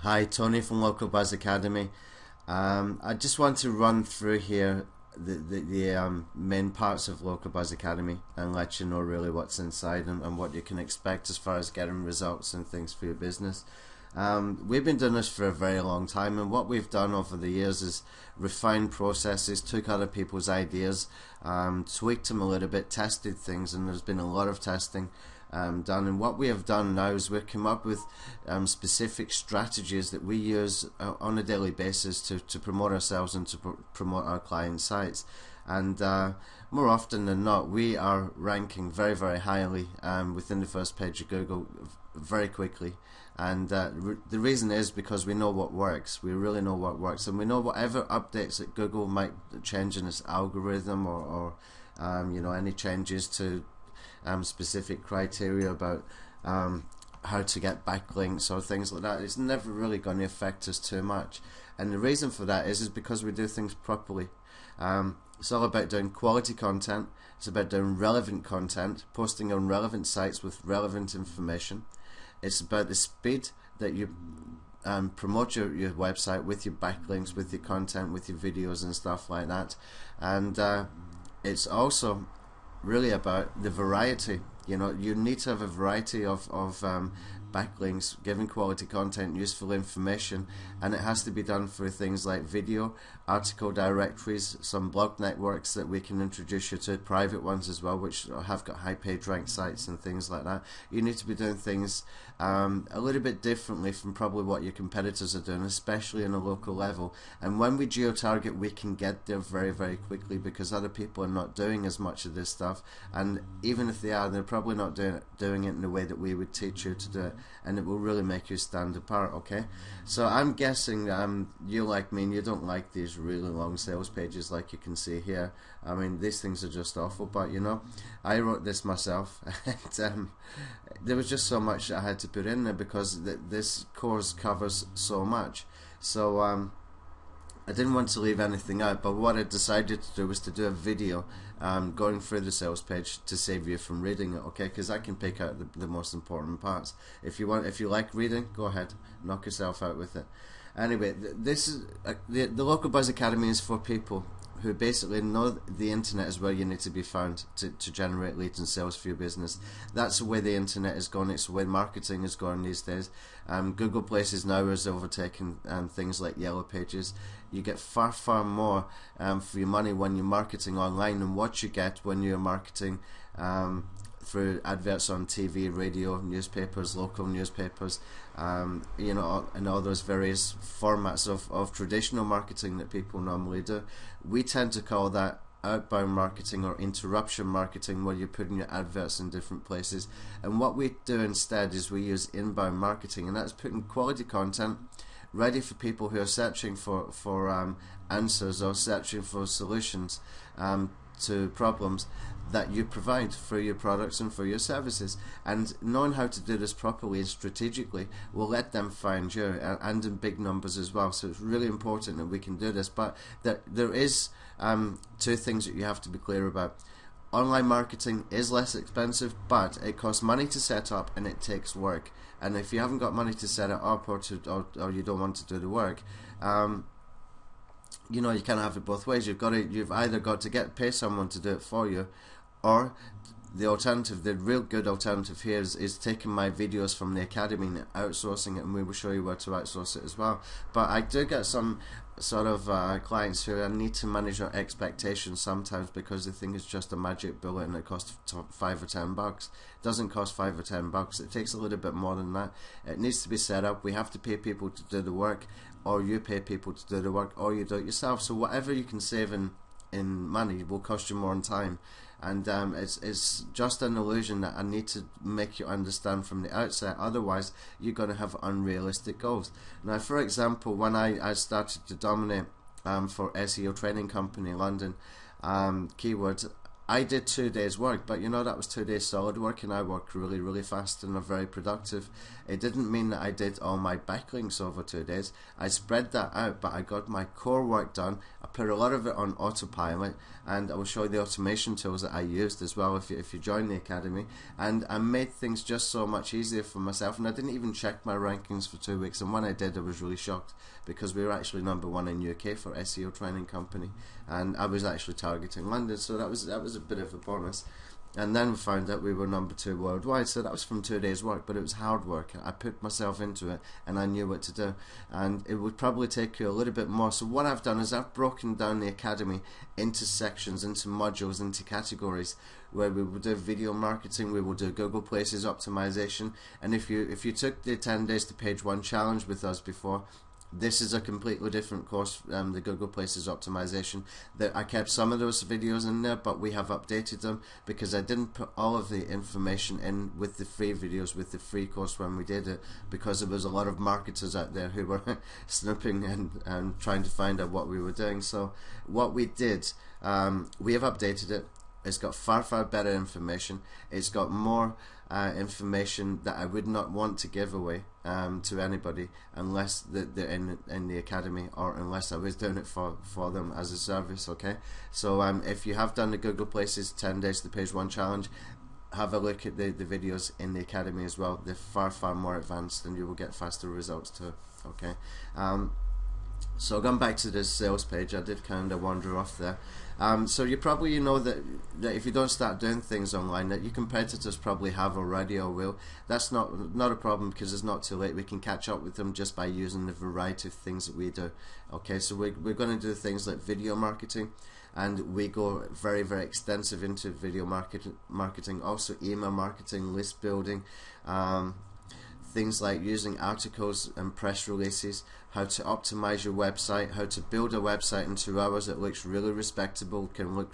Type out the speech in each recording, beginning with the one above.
Hi, Tony from Local Buzz Academy. I just want to run through here the main parts of Local Buzz Academy and let you know really what's inside and what you can expect as far as getting results and things for your business. We've been doing this for a very long time, and what we've done over the years is refined processes, took other people's ideas, tweaked them a little bit, tested things, and there's been a lot of testing done. And what we have done now is we've come up with specific strategies that we use on a daily basis to promote ourselves and to promote our client sites. And more often than not, we are ranking very, very highly within the first page of Google very quickly. And the reason is because we know what works. We really know what works, and we know whatever updates that Google might change in its algorithm or any changes to specific criteria about how to get backlinks or things like that. It's never really going to affect us too much, and the reason for that is because we do things properly. It's all about doing quality content. It's about doing relevant content, posting on relevant sites with relevant information. It's about the speed that you promote your website with your backlinks, with your content, with your videos and stuff like that. And it's also really about the variety. You need to have a variety of backlinks, giving quality content, useful information, and it has to be done through things like video, article directories, some blog networks that we can introduce you to, private ones as well, which have got high page ranked sites and things like that. You need to be doing things a little bit differently from probably what your competitors are doing, especially on a local level. And when we geo-target, we can get there very, very quickly because other people are not doing as much of this stuff, and even if they are, they're probably not doing it in the way that we would teach you to do it, and it will really make you stand apart. Okay, so I'm guessing you, like me, and you don't like these really long sales pages like you can see here. I mean, these things are just awful, but I wrote this myself and there was just so much I had to put in there because this course covers so much. So I didn't want to leave anything out, but what I decided to do was to do a video going through the sales page to save you from reading it, okay? Because I can pick out the most important parts. If you like reading, go ahead, knock yourself out with it. Anyway, this is the Local Buzz Academy is for people who basically know the internet is where you need to be found to generate leads and sales for your business. That's the way the internet is going. It's the way marketing is going these days. Google Places now is overtaking things like Yellow Pages. You get far, far more for your money when you're marketing online than what you get when you're marketing through adverts on TV, radio, newspapers, local newspapers, and all those various formats of traditional marketing that people normally do. We tend to call that outbound marketing or interruption marketing, where you're putting your adverts in different places. And what we do instead is we use inbound marketing, and that's putting quality content ready for people who are searching for answers or searching for solutions to problems that you provide for your products and for your services. And knowing how to do this properly and strategically will let them find you, and in big numbers as well. So it's really important that we can do this. But there is two things that you have to be clear about. Online marketing is less expensive, but it costs money to set up and it takes work. And if you haven't got money to set it up, or you don't want to do the work, you can't have it both ways. You've either got to pay someone to do it for you, or the alternative, the real good alternative here is taking my videos from the academy and outsourcing it, and we will show you where to outsource it as well. But I do get some sort of clients who I need to manage their expectations sometimes because they think it's just a magic bullet and it costs $5 or $10. It doesn't cost $5 or $10. It takes a little bit more than that. It needs to be set up. We have to pay people to do the work, or you pay people to do the work, or you do it yourself. So whatever you can save in money will cost you more in time. And it's just an illusion that I need to make you understand from the outset. Otherwise, you're going to have unrealistic goals. Now, for example, when I started to dominate for SEO training company in London, keywords, I did 2 days work, but you know, that was 2 days solid work, and I work really, really fast and are very productive. It didn't mean that I did all my backlinks over 2 days. I spread that out, but I got my core work done. I put a lot of it on autopilot, and I will show you the automation tools that I used as well if you join the academy. And I made things just so much easier for myself, and I didn't even check my rankings for 2 weeks, and when I did, I was really shocked, because we were actually #1 in UK for SEO training company, and I was actually targeting London, so that was a bit of a bonus. And then we found out we were #2 worldwide, so that was from 2 days work, but it was hard work. I put myself into it, and I knew what to do, and it would probably take you a little bit more. So what I've done is I've broken down the academy into sections, into modules, into categories, where we will do video marketing, we will do Google Places optimization, and if you took the 10 days to page 1 challenge with us before, this is a completely different course, the Google Places optimization. I kept some of those videos in there, but we have updated them, because I didn't put all of the information in with the free videos, with the free course when we did it, because there was a lot of marketers out there who were snooping and trying to find out what we were doing. So what we did, we have updated it. It's got far, far better information. It's got more information that I would not want to give away to anybody unless they're in the academy, or unless I was doing it for them as a service. Okay, so if you have done the Google Places 10 days to page 1 challenge, have a look at the videos in the academy as well. They're far, far more advanced, and you will get faster results too. Okay, so going back to this sales page, I did kind of wander off there. So you probably know that if you don't start doing things online, that your competitors probably have already or will. That's not a problem, because it's not too late. We can catch up with them just by using the variety of things that we do. Okay, so we're going to do things like video marketing, and we go very, very extensive into video marketing, also email marketing, list building, things like using articles and press releases, how to optimize your website, how to build a website in 2 hours that looks really respectable, can look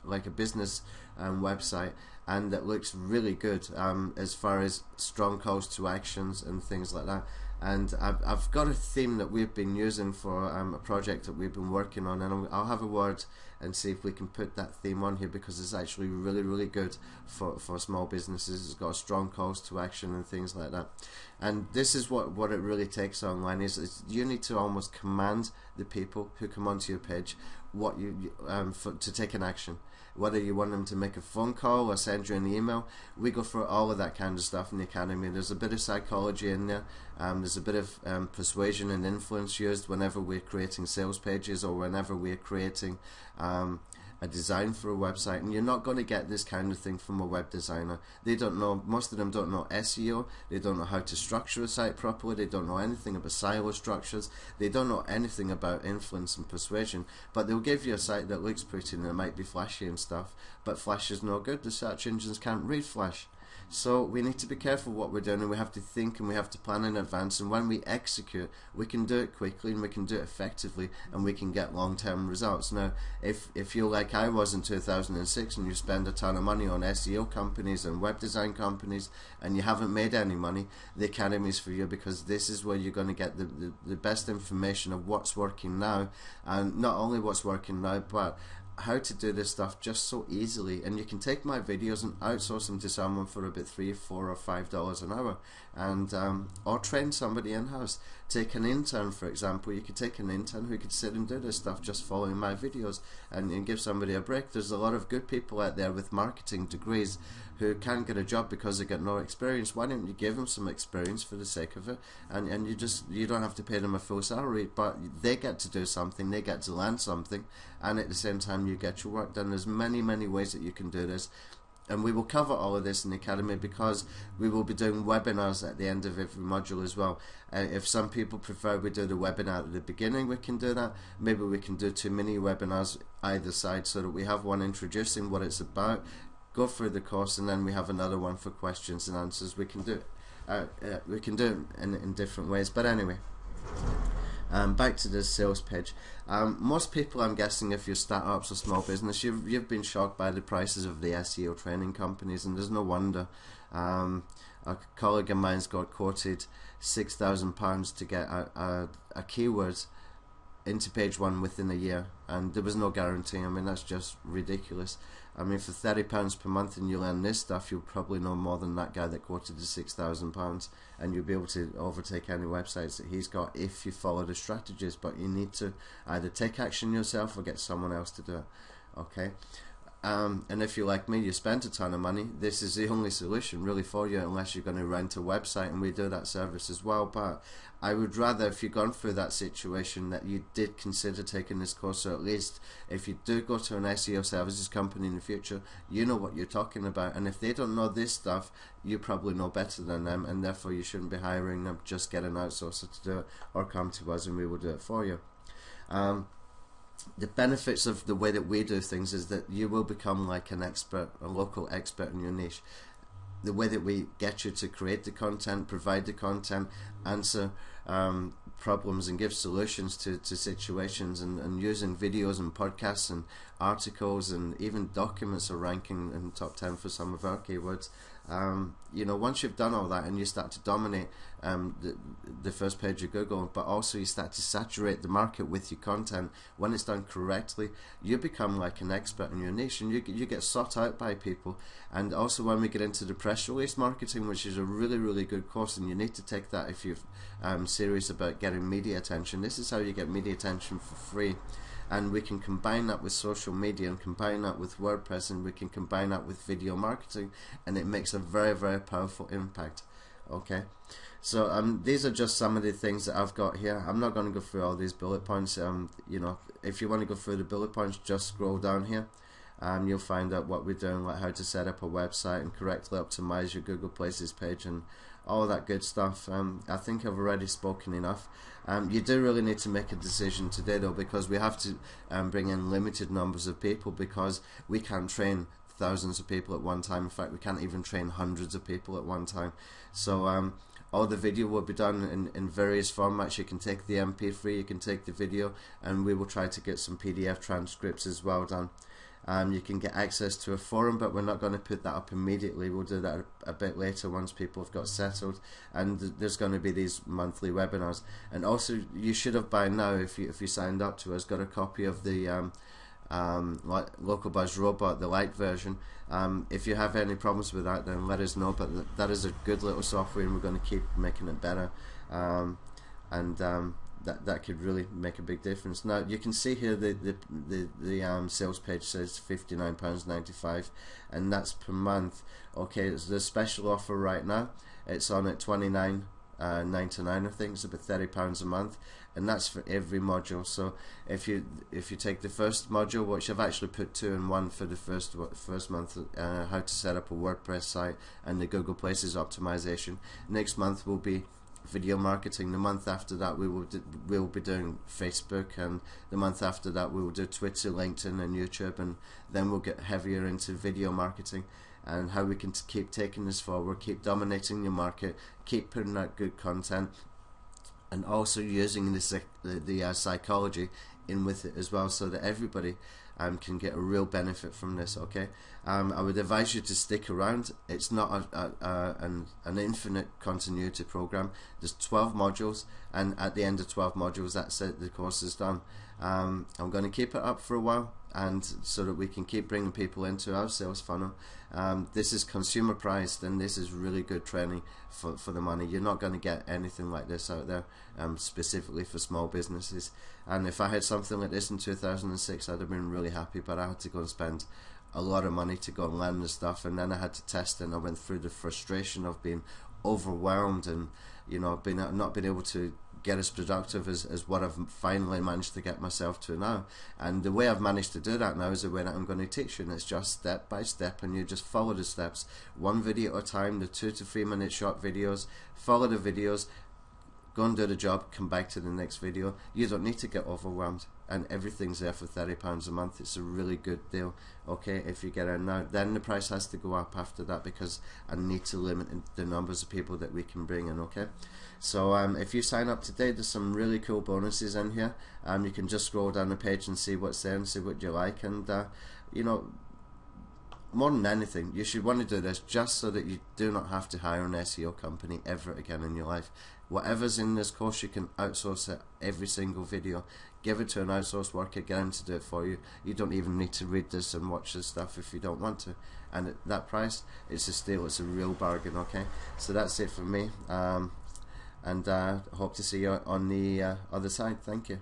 like a business website, and that looks really good as far as strong calls to actions and things like that. And I've got a theme that we've been using for a project that we've been working on, and I'll have a word and see if we can put that theme on here, because it's actually really, really good for small businesses. It's got strong calls to action and things like that. And this is what it really takes online, is you need to almost command the people who come onto your page what to take an action. Whether you want them to make a phone call or send you an email, we go through all of that kind of stuff in the academy. There's a bit of psychology in there. There's a bit of persuasion and influence used whenever we're creating sales pages, or whenever we're creating a design for a website. And you're not going to get this kind of thing from a web designer. They don't know, most of them don't know SEO, they don't know how to structure a site properly, they don't know anything about silo structures, they don't know anything about influence and persuasion, but they'll give you a site that looks pretty and it might be flashy and stuff, but flash is no good. The search engines can't read flash. So we need to be careful what we're doing, and we have to think, and we have to plan in advance, and when we execute, we can do it quickly and we can do it effectively, and we can get long-term results. Now, if you're like I was in 2006 and you spend a ton of money on SEO companies and web design companies and you haven't made any money, the academy is for you, because this is where you're going to get the best information of what's working now, and not only what's working now, but how to do this stuff just so easily. And you can take my videos and outsource them to someone for about $3, $4, or $5 an hour, and or train somebody in-house. Take an intern, for example. You could take an intern who could sit and do this stuff just following my videos, and give somebody a break. There's a lot of good people out there with marketing degrees who can't get a job because they got no experience. Why don't you give them some experience for the sake of it, and you don't have to pay them a full salary, but they get to do something, they get to learn something, and at the same time you get your work done. There's many ways that you can do this, and we will cover all of this in the academy, because we will be doing webinars at the end of every module as well. If some people prefer we do the webinar at the beginning, we can do that. Maybe we can do 2 mini webinars either side, so that we have one introducing what it's about, go through the course, and then we have another one for questions and answers. We can do it in different ways. But anyway, back to this sales page. Most people, I'm guessing, if you're startups or small business, you've been shocked by the prices of the SEO training companies, and there's no wonder. A colleague of mine's got quoted £6,000 to get a keyword into page 1 within a year, and there was no guarantee. I mean, that's just ridiculous. I mean, for £30 per month and you learn this stuff, you'll probably know more than that guy that quoted the £6,000, and you'll be able to overtake any websites that he's got if you follow the strategies. But you need to either take action yourself or get someone else to do it. Okay. And if you're like me, you spent a ton of money, this is the only solution really for you, unless you're going to rent a website, and we do that service as well. But I would rather, if you've gone through that situation, that you did consider taking this course, or at least if you do go to an SEO services company in the future, you know what you're talking about. And if they don't know this stuff, you probably know better than them, and therefore you shouldn't be hiring them. Just get an outsourcer to do it, or come to us and we will do it for you. The benefits of the way that we do things is that you will become like an expert, a local expert in your niche. The way that we get you to create the content, provide the content, answer problems and give solutions to situations, and using videos and podcasts and articles and even documents are ranking in the top 10 for some of our keywords. You know, once you've done all that and you start to dominate the first page of Google, but also you start to saturate the market with your content, when it's done correctly, you become like an expert in your niche, and you get sought out by people. And also when we get into the press release marketing, which is a really good course, and you need to take that if you're serious about getting media attention. This is how you get media attention for free. And we can combine that with social media, and combine that with WordPress, and we can combine that with video marketing, and it makes a very powerful impact. Okay, so these are just some of the things that I've got here. I'm not going to go through all these bullet points. You know, if you want to go through the bullet points, just scroll down here, and you'll find out what we're doing, like how to set up a website and correctly optimize your Google Places page and all that good stuff. I think I've already spoken enough. You do really need to make a decision today though, because we have to bring in limited numbers of people, because we can't train thousands of people at one time. In fact, we can't even train hundreds of people at one time. So all the video will be done in various formats. You can take the MP3, you can take the video, and we will try to get some PDF transcripts as well done. You can get access to a forum, but we're not going to put that up immediately. We'll do that a bit later once people have got settled, and there's going to be these monthly webinars. And also, you should have by now, if you signed up to us, got a copy of the Local Buzz Robot, the light version. If you have any problems with that, then let us know, but that is a good little software, and we're going to keep making it better. That could really make a big difference. Now you can see here the sales page says £59.95, and that's per month. Okay, it's the special offer right now. It's on at £29.99. I think it's about £30 a month, and that's for every module. So if you take the first module, which I've actually put 2 in 1 for the first month, how to set up a WordPress site and the Google Places optimization. Next month will be video marketing. The month after that we'll be doing Facebook, and the month after that we will do Twitter, LinkedIn and YouTube, and then we'll get heavier into video marketing, and how we can keep taking this forward, keep dominating your market, keep putting out good content, and also using the psychology in with it as well, so that everybody can get a real benefit from this. Okay, I would advise you to stick around. It's not an infinite continuity program. There's 12 modules, and at the end of 12 modules, that's it, the course is done. I'm going to keep it up for a while, and so that we can keep bringing people into our sales funnel. This is consumer priced, and this is really good training for the money. You're not going to get anything like this out there, specifically for small businesses. And if I had something like this in 2006, I'd have been really happy, but I had to go and spend a lot of money to go and learn the stuff, and then I had to test it, and I went through the frustration of being overwhelmed, and not being able to get as productive as what I've finally managed to get myself to now. And the way I've managed to do that now is the way that I'm going to teach you, and it's just step by step, and you just follow the steps, one video at a time, the 2 to 3 minute short videos. Follow the videos, go and do the job, come back to the next video. You don't need to get overwhelmed, and everything's there for £30 a month. It's a really good deal. Okay, if you get it now, then the price has to go up after that, because I need to limit the numbers of people that we can bring in. Okay, so if you sign up today, there's some really cool bonuses in here. You can just scroll down the page and see what's there and see what you like, and more than anything, you should want to do this just so that you do not have to hire an SEO company ever again in your life. Whatever's in this course, you can outsource it every single video. give it to an outsourced worker, get him to do it for you. You don't even need to read this and watch this stuff if you don't want to. And at that price, it's a steal. It's a real bargain. Okay, so that's it for me. And hope to see you on the other side. Thank you.